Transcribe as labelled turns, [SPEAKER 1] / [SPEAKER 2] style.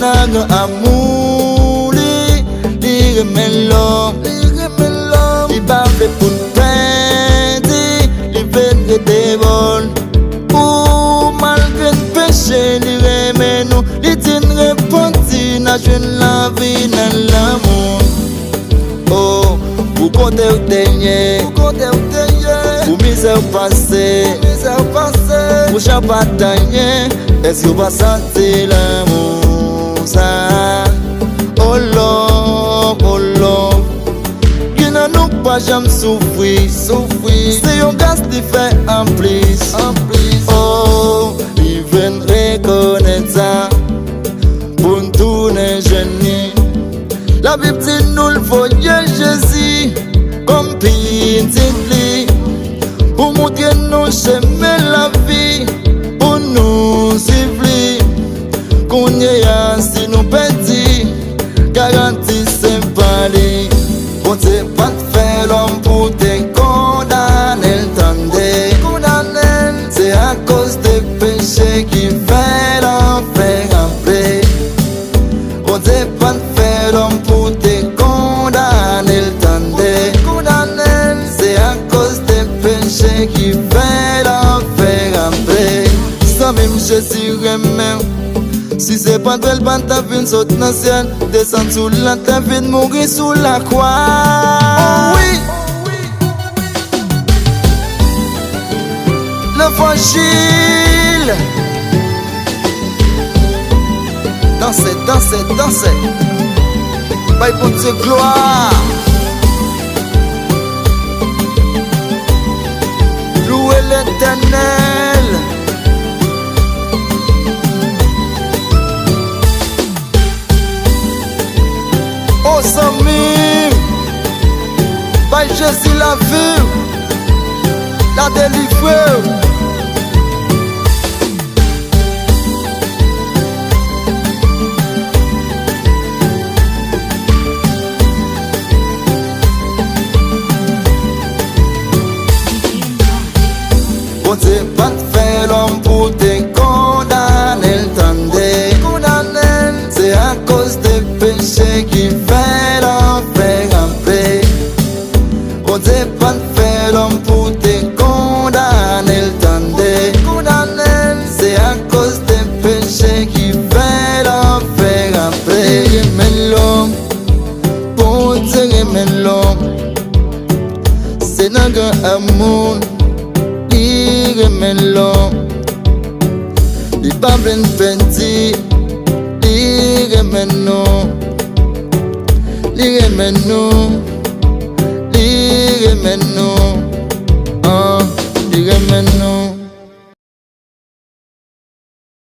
[SPEAKER 1] nan amour li remet l'homme, li pa fait pour perdre, li ven rete bon. Ou malgré le péché, li remet nous, li din repenti, na joine la vie dans l'amour. Oh, pour compter au dernier, pour misère passé, pour chaque bataille, est-ce que vous va sentir l'amour ça? Oh Lord, qui n'a nous pas jamais souffrir, c'est un gaz qui fait en plus. Oh, il vient reconnaître ça, pour nous tourner génie. La Bible dit nous le voyons Jésus comme petit pour montrer nous chemin la vie, pour nous suivre. Qu'on y a si nous perdis, garantie c'est pas lui. On sait pas faire l'homme pour te condamner, c'est à cause des péchés qui fait l'enfer après. On sait pas faire l'homme pour te condamner, c'est à cause des péchés qui fait l'enfer après. Ça même Jésus remet. Si c'est pas toi le ban ta vie saute dans le ciel, descendre sous la terre, vie de mourir sous la croix. Oh oui, l'évangile. Dansez. Bye pour Dieu gloire. Louez l'Éternel. Oh Samy, by Jésus la vie, la délivrée. On sait pas faire l'homme pour te condamner, c'est à cause des péchés qui fait l'enfer après. On sait pas faire l'homme pour te condamner, c'est à cause des péchés qui fait l'enfer après. Remets l'homme, pour te remettre l'homme, c'est notre amour. Il remet l'homme, il pas plein de penti, il remet nous,